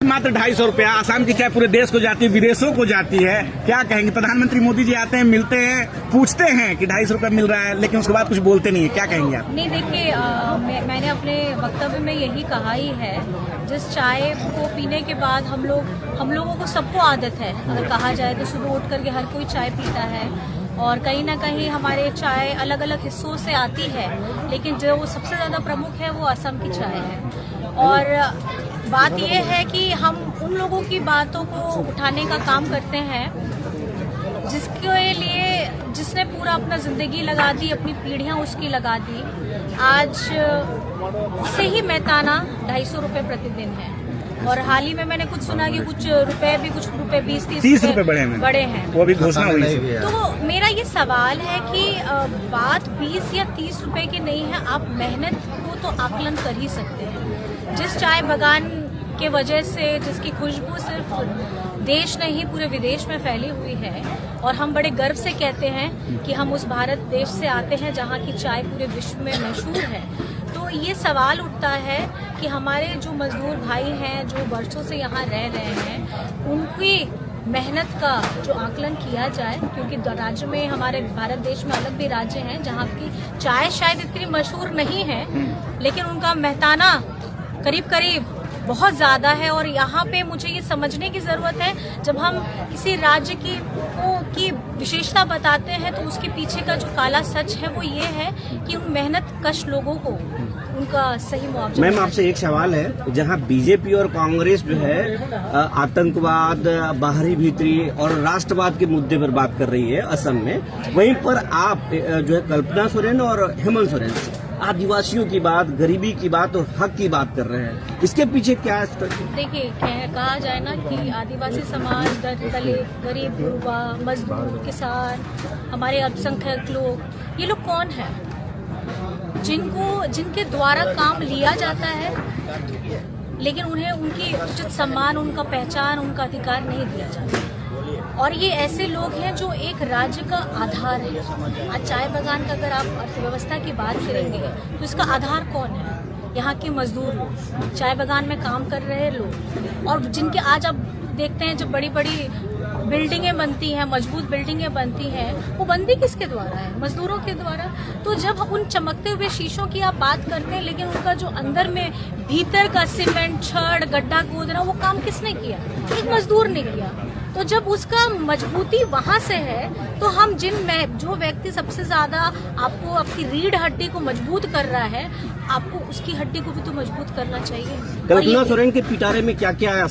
मात्र 250 रुपया। आसाम की चाय पूरे देश को जाती है, विदेशों को जाती है। क्या कहेंगे? प्रधानमंत्री मोदी जी आते हैं, मिलते हैं, पूछते हैं कि 250 रुपया मिल रहा है, लेकिन उसके बाद कुछ बोलते नहीं है। क्या कहेंगे आप? नहीं, देखिए, मैंने अपने वक्तव्य में यही कहा ही है। जिस चाय को पीने के बाद हम लोगों को सबको आदत है, अगर कहा जाए तो सुबह उठ करके हर कोई चाय पीता है, और कहीं ना कहीं हमारे चाय अलग अलग हिस्सों से आती है, लेकिन जो सबसे ज़्यादा प्रमुख है वो असम की चाय है। और बात यह है कि हम उन लोगों की बातों को उठाने का काम करते हैं जिसने पूरा अपना जिंदगी लगा दी, अपनी पीढ़ियां उसकी लगा दी। आज उससे ही मेहताना 250 रुपये प्रतिदिन है, और हाल ही में मैंने कुछ सुना कि कुछ रुपए 20-30 रुपए बढ़े हैं, वो भी घोषणा हुई है। तो मेरा ये सवाल है कि बात 20 या 30 रुपए की नहीं है। आप मेहनत को तो आकलन कर ही सकते हैं। जिस चाय बागान के वजह से, जिसकी खुशबू सिर्फ देश नहीं पूरे विदेश में फैली हुई है, और हम बड़े गर्व से कहते हैं कि हम उस भारत देश से आते हैं जहां की चाय पूरे विश्व में मशहूर है। तो ये सवाल उठता है कि हमारे जो मजदूर भाई हैं, जो वर्षों से यहाँ रह रहे हैं, उनकी मेहनत का जो आकलन किया जाए, क्योंकि राज्य में, हमारे भारत देश में अलग भी राज्य हैं जहाँ की चाय शायद इतनी मशहूर नहीं है, लेकिन उनका मेहताना करीब बहुत ज्यादा है। और यहाँ पे मुझे ये समझने की जरूरत है, जब हम किसी राज्य की विशेषता बताते हैं तो उसके पीछे का जो काला सच है वो ये है कि उन मेहनत कश लोगों को उनका सही मुआवजा। मैम, आपसे एक सवाल है, जहां बीजेपी और कांग्रेस जो है आतंकवाद, बाहरी भीतरी और राष्ट्रवाद के मुद्दे पर बात कर रही है असम में, वहीं पर आप जो है कल्पना सोरेन और हेमंत सोरेन आदिवासियों की बात, गरीबी की बात और हक की बात कर रहे हैं। इसके पीछे क्या है? देखिए, कहा जाए ना कि आदिवासी समाज, दलित, गरीब, गुरबा, मजदूर, किसान, हमारे अल्पसंख्यक लोग, ये लोग कौन है जिनके द्वारा काम लिया जाता है, लेकिन उन्हें उनकी उचित सम्मान, उनका पहचान, उनका अधिकार नहीं दिया जाता। और ये ऐसे लोग हैं जो एक राज्य का आधार है। आज चाय बागान का अगर आप अर्थव्यवस्था की बात करेंगे तो इसका आधार कौन है? यहाँ के मजदूर लोग, चाय बागान में काम कर रहे लोग, और जिनके आज आप देखते हैं जब बड़ी बड़ी बिल्डिंगें बनती हैं, मजबूत बिल्डिंगें बनती हैं, वो बनती किसके द्वारा है? मजदूरों के द्वारा। तो जब उन चमकते हुए शीशों की आप बात करते हैं, लेकिन उनका जो अंदर में भीतर का सीमेंट, छड़, गड्ढा खोदना, वो काम किसने किया? एक मजदूर ने किया। तो जब उसका मजबूती वहां से है, तो हम जो व्यक्ति सबसे ज्यादा आपको अपनी रीढ़ हड्डी को मजबूत कर रहा है, आपको उसकी हड्डी को भी तो मजबूत करना चाहिए। कल्पना सोरेन के पिटारे में क्या क्या